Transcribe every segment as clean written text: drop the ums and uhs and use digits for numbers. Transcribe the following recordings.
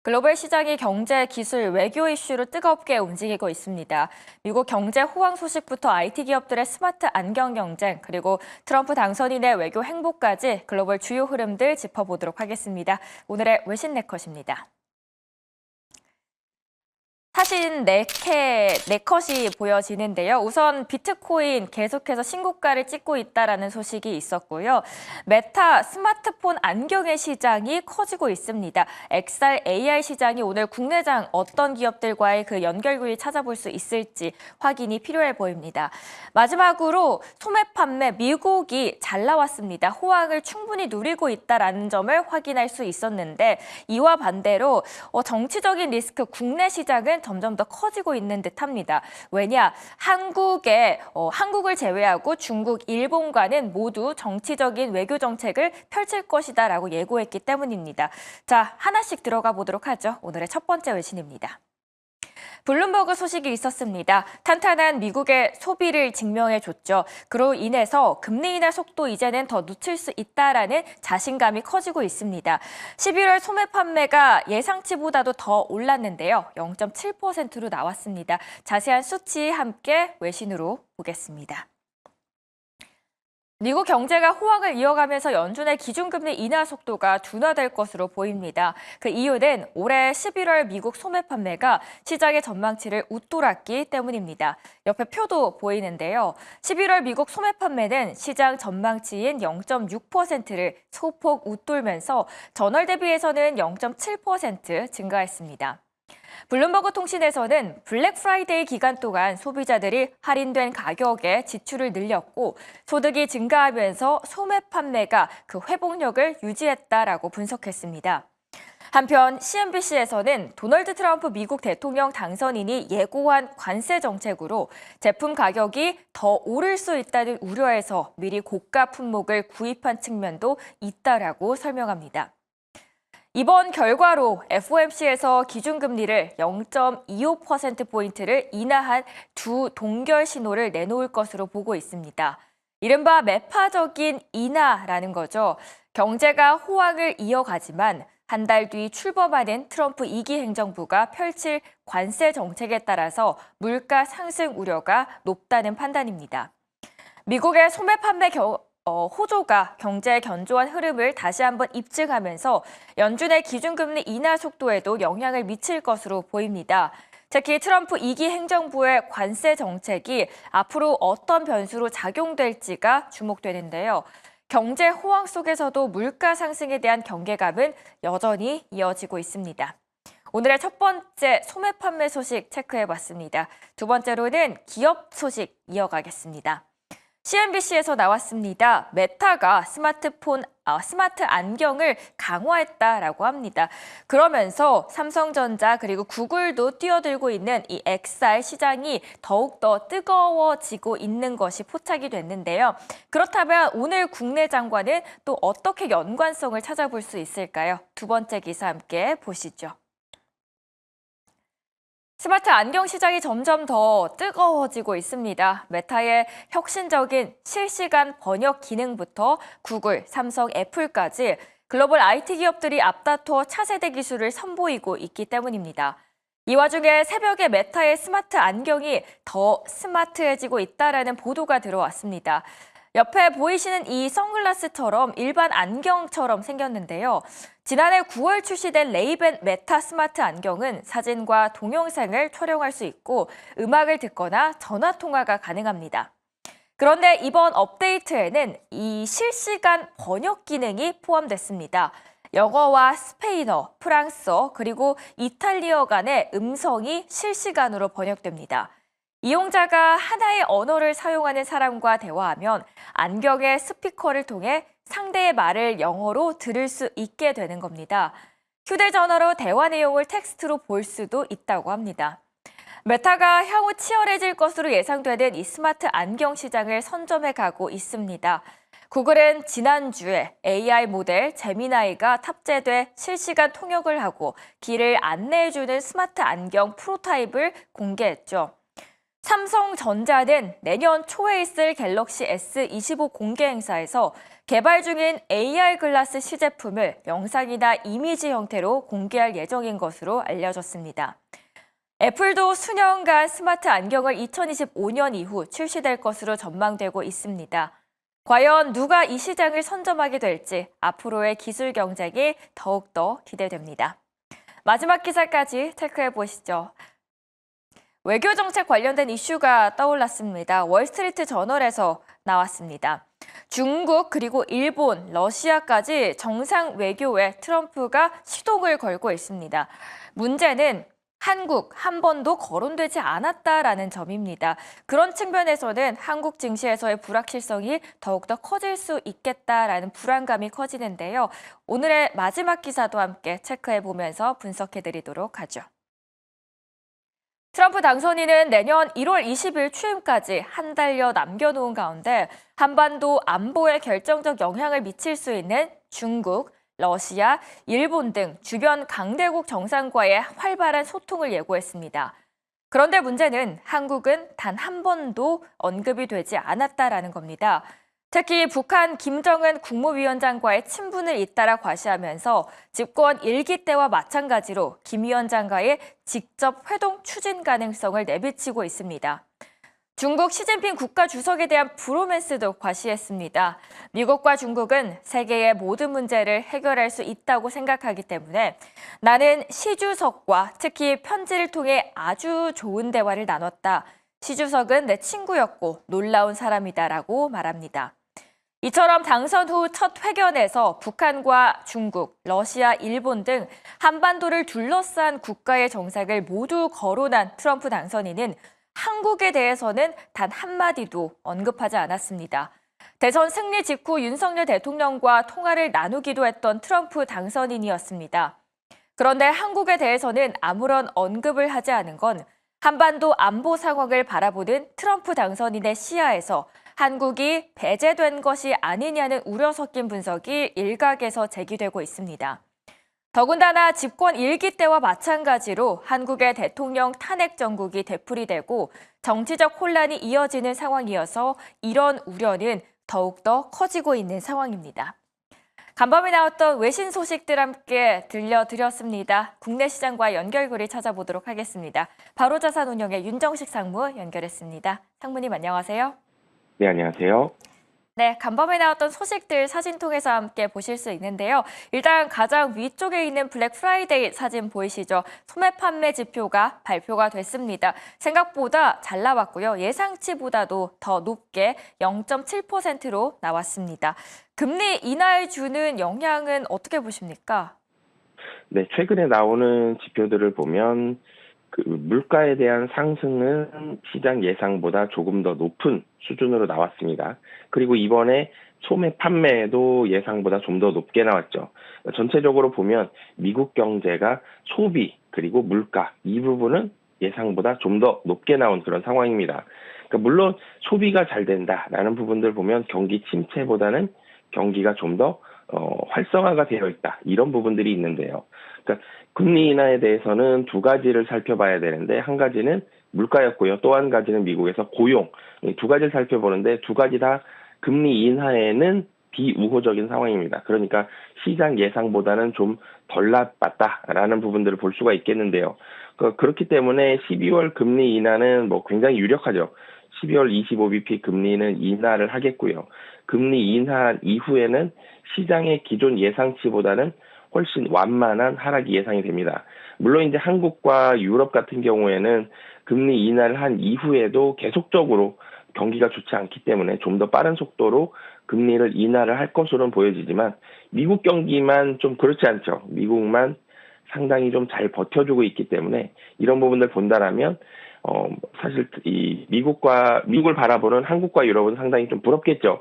글로벌 시장이 경제, 기술, 외교 이슈로 뜨겁게 움직이고 있습니다. 미국 경제 호황 소식부터 IT 기업들의 스마트 안경 경쟁, 그리고 트럼프 당선인의 외교 행보까지 글로벌 주요 흐름들 짚어보도록 하겠습니다. 오늘의 외신 네컷입니다. 사진 네컷이 보여지는데요. 우선 비트코인 계속해서 신고가를 찍고 있다라는 소식이 있었고요. 메타 스마트폰 안경의 시장이 커지고 있습니다. XR AR 시장이 오늘 국내장 어떤 기업들과의 그 연결고리 찾아볼 수 있을지 확인이 필요해 보입니다. 마지막으로 소매 판매 미국이 잘 나왔습니다. 호황을 충분히 누리고 있다라는 점을 확인할 수 있었는데 이와 반대로 정치적인 리스크 국내 시장은 점점 더 커지고 있는 듯합니다. 왜냐, 한국을 제외하고 중국, 일본과는 모두 정치적인 외교 정책을 펼칠 것이다라고 예고했기 때문입니다. 자, 하나씩 들어가 보도록 하죠. 오늘의 첫 번째 외신입니다. 블룸버그 소식이 있었습니다. 탄탄한 미국의 소비를 증명해줬죠. 그로 인해서 금리 인하 속도 이제는 더 늦출 수 있다라는 자신감이 커지고 있습니다. 11월 소매 판매가 예상치보다도 더 올랐는데요. 0.7%로 나왔습니다. 자세한 수치 함께 외신으로 보겠습니다. 미국 경제가 호황을 이어가면서 연준의 기준금리 인하 속도가 둔화될 것으로 보입니다. 그 이유는 올해 11월 미국 소매 판매가 시장의 전망치를 웃돌았기 때문입니다. 옆에 표도 보이는데요. 11월 미국 소매 판매는 시장 전망치인 0.6%를 소폭 웃돌면서 전월 대비해서는 0.7% 증가했습니다. 블룸버그 통신에서는 블랙 프라이데이 기간 동안 소비자들이 할인된 가격에 지출을 늘렸고 소득이 증가하면서 소매 판매가 그 회복력을 유지했다라고 분석했습니다. 한편 CNBC에서는 도널드 트럼프 미국 대통령 당선인이 예고한 관세 정책으로 제품 가격이 더 오를 수 있다는 우려에서 미리 고가 품목을 구입한 측면도 있다라고 설명합니다. 이번 결과로 FOMC에서 기준금리를 0.25%포인트를 인하한 두 동결 신호를 내놓을 것으로 보고 있습니다. 이른바 매파적인 인하라는 거죠. 경제가 호황을 이어가지만 한 달 뒤 출범하는 트럼프 2기 행정부가 펼칠 관세 정책에 따라서 물가 상승 우려가 높다는 판단입니다. 미국의 소매 판매 호조가 경제의 견조한 흐름을 다시 한번 입증하면서 연준의 기준금리 인하 속도에도 영향을 미칠 것으로 보입니다. 특히 트럼프 2기 행정부의 관세 정책이 앞으로 어떤 변수로 작용될지가 주목되는데요. 경제 호황 속에서도 물가 상승에 대한 경계감은 여전히 이어지고 있습니다. 오늘의 첫 번째 소매 판매 소식 체크해봤습니다. 두 번째로는 기업 소식 이어가겠습니다. CNBC에서 나왔습니다. 메타가 스마트 안경을 강화했다라고 합니다. 그러면서 삼성전자 그리고 구글도 뛰어들고 있는 이 XR 시장이 더욱더 뜨거워지고 있는 것이 포착이 됐는데요. 그렇다면 오늘 국내 장과는 또 어떻게 연관성을 찾아볼 수 있을까요? 두 번째 기사 함께 보시죠. 스마트 안경 시장이 점점 더 뜨거워지고 있습니다. 메타의 혁신적인 실시간 번역 기능부터 구글, 삼성, 애플까지 글로벌 IT 기업들이 앞다퉈 차세대 기술을 선보이고 있기 때문입니다. 이 와중에 새벽에 메타의 스마트 안경이 더 스마트해지고 있다라는 보도가 들어왔습니다. 옆에 보이시는 이 선글라스처럼 일반 안경처럼 생겼는데요. 지난해 9월 출시된 레이벤 메타 스마트 안경은 사진과 동영상을 촬영할 수 있고 음악을 듣거나 전화 통화가 가능합니다. 그런데 이번 업데이트에는 이 실시간 번역 기능이 포함됐습니다. 영어와 스페인어, 프랑스어, 그리고 이탈리아 간의 음성이 실시간으로 번역됩니다. 이용자가 하나의 언어를 사용하는 사람과 대화하면 안경의 스피커를 통해 상대의 말을 영어로 들을 수 있게 되는 겁니다. 휴대전화로 대화 내용을 텍스트로 볼 수도 있다고 합니다. 메타가 향후 치열해질 것으로 예상되는 이 스마트 안경 시장을 선점해 가고 있습니다. 구글은 지난주에 AI 모델 제미나이가 탑재돼 실시간 통역을 하고 길을 안내해주는 스마트 안경 프로타입을 공개했죠. 삼성전자는 내년 초에 있을 갤럭시 S25 공개 행사에서 개발 중인 AR 글라스 시제품을 영상이나 이미지 형태로 공개할 예정인 것으로 알려졌습니다. 애플도 수년간 스마트 안경을 2025년 이후 출시될 것으로 전망되고 있습니다. 과연 누가 이 시장을 선점하게 될지 앞으로의 기술 경쟁이 더욱더 기대됩니다. 마지막 기사까지 체크해 보시죠. 외교 정책 관련된 이슈가 떠올랐습니다. 월스트리트 저널에서 나왔습니다. 중국 그리고 일본, 러시아까지 정상 외교에 트럼프가 시동을 걸고 있습니다. 문제는 한국 한 번도 거론되지 않았다라는 점입니다. 그런 측면에서는 한국 증시에서의 불확실성이 더욱더 커질 수 있겠다라는 불안감이 커지는데요. 오늘의 마지막 기사도 함께 체크해보면서 분석해드리도록 하죠. 트럼프 당선인은 내년 1월 20일 취임까지 한 달여 남겨놓은 가운데 한반도 안보에 결정적 영향을 미칠 수 있는 중국, 러시아, 일본 등 주변 강대국 정상과의 활발한 소통을 예고했습니다. 그런데 문제는 한국은 단 한 번도 언급이 되지 않았다라는 겁니다. 특히 북한 김정은 국무위원장과의 친분을 잇따라 과시하면서 집권 1기 때와 마찬가지로 김 위원장과의 직접 회동 추진 가능성을 내비치고 있습니다. 중국 시진핑 국가주석에 대한 브로맨스도 과시했습니다. 미국과 중국은 세계의 모든 문제를 해결할 수 있다고 생각하기 때문에 나는 시 주석과 특히 편지를 통해 아주 좋은 대화를 나눴다. 시 주석은 내 친구였고 놀라운 사람이다라고 말합니다. 이처럼 당선 후 첫 회견에서 북한과 중국, 러시아, 일본 등 한반도를 둘러싼 국가의 정상을 모두 거론한 트럼프 당선인은 한국에 대해서는 단 한마디도 언급하지 않았습니다. 대선 승리 직후 윤석열 대통령과 통화를 나누기도 했던 트럼프 당선인이었습니다. 그런데 한국에 대해서는 아무런 언급을 하지 않은 건 한반도 안보 상황을 바라보는 트럼프 당선인의 시야에서 한국이 배제된 것이 아니냐는 우려 섞인 분석이 일각에서 제기되고 있습니다. 더군다나 집권 1기 때와 마찬가지로 한국의 대통령 탄핵 정국이 되풀이되고 정치적 혼란이 이어지는 상황이어서 이런 우려는 더욱더 커지고 있는 상황입니다. 간밤에 나왔던 외신 소식들 함께 들려드렸습니다. 국내 시장과 연결고리 찾아보도록 하겠습니다. 바로자산운용의 윤정식 상무 연결했습니다. 상무님 안녕하세요. 네, 안녕하세요. 네, 간밤에 나왔던 소식들 사진 통해서 함께 보실 수 있는데요. 일단 가장 위쪽에 있는 블랙 프라이데이 사진 보이시죠? 소매 판매 지표가 발표가 됐습니다. 생각보다 잘 나왔고요. 예상치보다도 더 높게 0.7%로 나왔습니다. 금리 인하에 주는 영향은 어떻게 보십니까? 네, 최근에 나오는 지표들을 보면 물가에 대한 상승은 시장 예상보다 조금 더 높은 수준으로 나왔습니다. 그리고 이번에 소매 판매도 예상보다 좀 더 높게 나왔죠. 전체적으로 보면 미국 경제가 소비 그리고 물가 이 부분은 예상보다 좀 더 높게 나온 그런 상황입니다. 그러니까 물론 소비가 잘 된다라는 부분들 보면 경기 침체보다는 경기가 좀 더 활성화가 되어 있다 이런 부분들이 있는데요. 그러니까 금리 인하에 대해서는 두 가지를 살펴봐야 되는데 한 가지는 물가였고요. 또 한 가지는 미국에서 고용 이 두 가지를 살펴보는데 두 가지 다 금리 인하에는 비우호적인 상황입니다. 그러니까 시장 예상보다는 좀 덜 나빴다라는 부분들을 볼 수가 있겠는데요. 그렇기 때문에 12월 금리 인하는 굉장히 유력하죠. 12월 25bp 금리는 인하를 하겠고요. 금리 인하 이후에는 시장의 기존 예상치보다는 훨씬 완만한 하락이 예상이 됩니다. 물론 이제 한국과 유럽 같은 경우에는 금리 인하를 한 이후에도 계속적으로 경기가 좋지 않기 때문에 좀 더 빠른 속도로 금리를 인하를 할 것으로는 보여지지만 미국 경기만 좀 그렇지 않죠. 미국만 상당히 좀 잘 버텨주고 있기 때문에 이런 부분들 본다라면 사실 이 미국을 바라보는 한국과 유럽은 상당히 좀 부럽겠죠.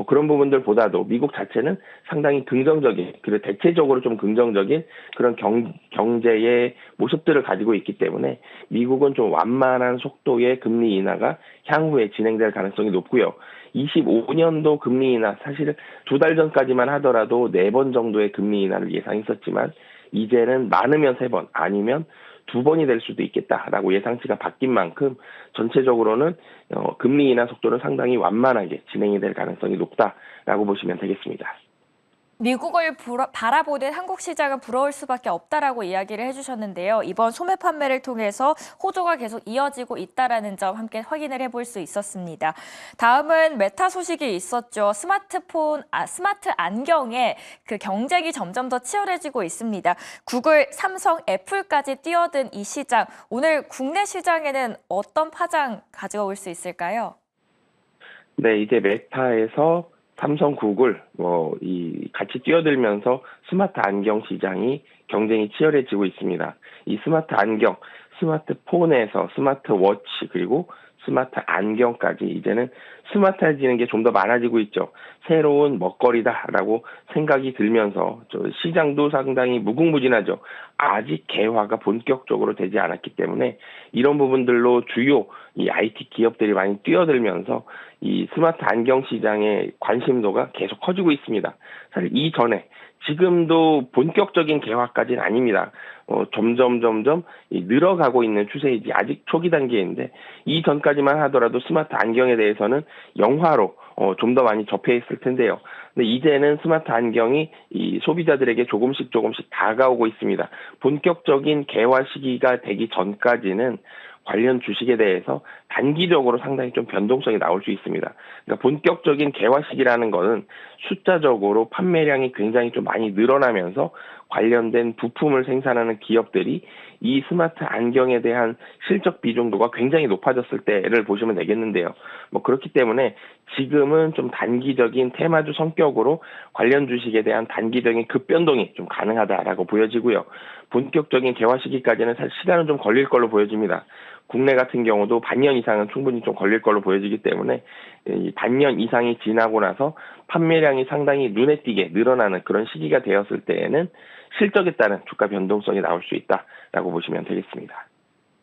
그런 부분들보다도 미국 자체는 상당히 긍정적인, 그리고 대체적으로 좀 긍정적인 그런 경제의 모습들을 가지고 있기 때문에 미국은 좀 완만한 속도의 금리 인하가 향후에 진행될 가능성이 높고요. 25년도 금리 인하, 사실 두 달 전까지만 하더라도 4번 정도의 금리 인하를 예상했었지만 이제는 많으면 3번, 아니면 2번이 될 수도 있겠다라고 예상치가 바뀐 만큼 전체적으로는 금리 인하 속도는 상당히 완만하게 진행이 될 가능성이 높다라고 보시면 되겠습니다. 미국을 바라보는 한국 시장은 부러울 수밖에 없다라고 이야기를 해주셨는데요. 이번 소매 판매를 통해서 호조가 계속 이어지고 있다라는 점 함께 확인을 해볼 수 있었습니다. 다음은 메타 소식이 있었죠. 스마트 안경의 그 경쟁이 점점 더 치열해지고 있습니다. 구글, 삼성, 애플까지 뛰어든 이 시장, 오늘 국내 시장에는 어떤 파장 가져올 수 있을까요? 네, 이제 메타에서 삼성, 구글 같이 뛰어들면서 스마트 안경 시장이 경쟁이 치열해지고 있습니다. 이 스마트 안경, 스마트폰에서 스마트워치 그리고 스마트 안경까지 이제는 스마트해지는 게 좀 더 많아지고 있죠. 새로운 먹거리다라고 생각이 들면서 시장도 상당히 무궁무진하죠. 아직 개화가 본격적으로 되지 않았기 때문에 이런 부분들로 주요 이 IT 기업들이 많이 뛰어들면서 이 스마트 안경 시장의 관심도가 계속 커지고 있습니다. 사실 이전에 지금도 본격적인 개화까지는 아닙니다. 점점 늘어가고 있는 추세이지 아직 초기 단계인데 이전까지만 하더라도 스마트 안경에 대해서는 영화로 좀 더 많이 접해 있을 텐데요. 근데 이제는 스마트 안경이 이 소비자들에게 조금씩 다가오고 있습니다. 본격적인 개화 시기가 되기 전까지는 관련 주식에 대해서 단기적으로 상당히 좀 변동성이 나올 수 있습니다. 그러니까 본격적인 개화 시기라는 것은 숫자적으로 판매량이 굉장히 좀 많이 늘어나면서 관련된 부품을 생산하는 기업들이 이 스마트 안경에 대한 실적 비중도가 굉장히 높아졌을 때를 보시면 되겠는데요. 그렇기 때문에 지금은 좀 단기적인 테마주 성격으로 관련 주식에 대한 단기적인 급변동이 좀 가능하다라고 보여지고요. 본격적인 개화 시기까지는 사실 시간은 좀 걸릴 걸로 보여집니다. 국내 같은 경우도 반년 이상은 충분히 좀 걸릴 걸로 보여지기 때문에 이 반년 이상이 지나고 나서 판매량이 상당히 눈에 띄게 늘어나는 그런 시기가 되었을 때에는 실적에 따른 주가 변동성이 나올 수 있다라고 보시면 되겠습니다.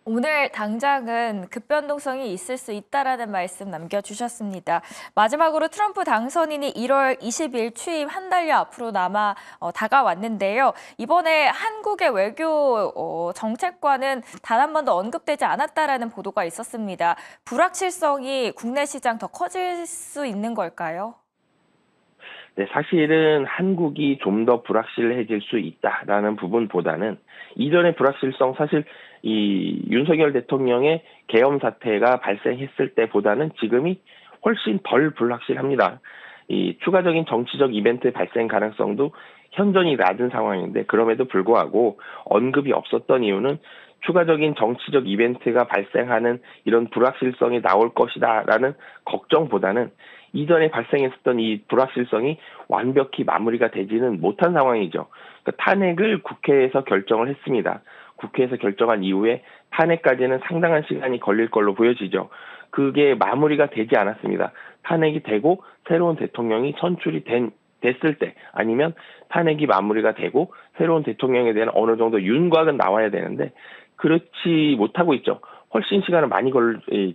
오늘 당장은 급변동성이 있을 수 있다라는 말씀 남겨주셨습니다. 마지막으로 트럼프 당선인이 1월 20일 취임 한 달여 앞으로 남아 다가왔는데요. 이번에 한국의 외교 정책과는 단 한 번도 언급되지 않았다라는 보도가 있었습니다. 불확실성이 국내 시장 더 커질 수 있는 걸까요? 네, 사실은 한국이 좀 더 불확실해질 수 있다라는 부분보다는 이전의 불확실성 사실 이 윤석열 대통령의 계엄 사태가 발생했을 때보다는 지금이 훨씬 덜 불확실합니다. 이 추가적인 정치적 이벤트 발생 가능성도 현저히 낮은 상황인데 그럼에도 불구하고 언급이 없었던 이유는 추가적인 정치적 이벤트가 발생하는 이런 불확실성이 나올 것이다라는 걱정보다는 이전에 발생했었던 이 불확실성이 완벽히 마무리가 되지는 못한 상황이죠. 그러니까 탄핵을 국회에서 결정을 했습니다. 국회에서 결정한 이후에 탄핵까지는 상당한 시간이 걸릴 걸로 보여지죠. 그게 마무리가 되지 않았습니다. 탄핵이 되고 새로운 대통령이 선출이 됐을 때 아니면 탄핵이 마무리가 되고 새로운 대통령에 대한 어느 정도 윤곽은 나와야 되는데 그렇지 못하고 있죠. 훨씬 시간은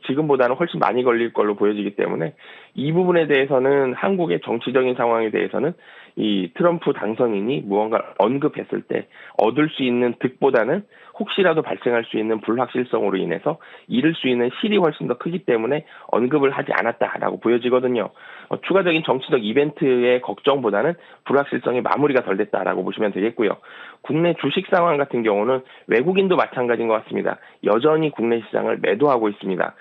지금보다는 훨씬 많이 걸릴 걸로 보여지기 때문에 이 부분에 대해서는 한국의 정치적인 상황에 대해서는 이 트럼프 당선인이 무언가 언급했을 때 얻을 수 있는 득보다는 혹시라도 발생할 수 있는 불확실성으로 인해서 잃을 수 있는 실이 훨씬 더 크기 때문에 언급을 하지 않았다라고 보여지거든요. 추가적인 정치적 이벤트의 걱정보다는 불확실성이 마무리가 덜 됐다라고 보시면 되겠고요. 국내 주식 상황 같은 경우는 외국인도 마찬가지인 것 같습니다. 여전히 국내 시장을 매도하고 있습니다.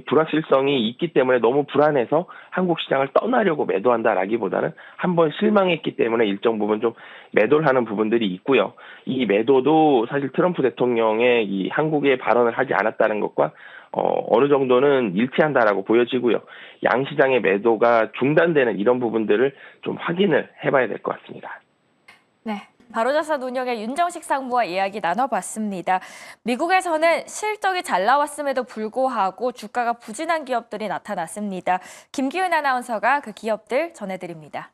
불확실성이 있기 때문에 너무 불안해서 한국 시장을 떠나려고 매도한다라기보다는 한번 실망했기 때문에 일정 부분 좀 매도를 하는 부분들이 있고요. 이 매도도 사실 트럼프 대통령의 이 한국에 발언을 하지 않았다는 것과 어느 정도는 일치한다라고 보여지고요. 양시장의 매도가 중단되는 이런 부분들을 좀 확인을 해봐야 될 것 같습니다. 네. 바로자산 운영의 윤정식 상무와 이야기 나눠봤습니다. 미국에서는 실적이 잘 나왔음에도 불구하고 주가가 부진한 기업들이 나타났습니다. 김기은 아나운서가 그 기업들 전해드립니다.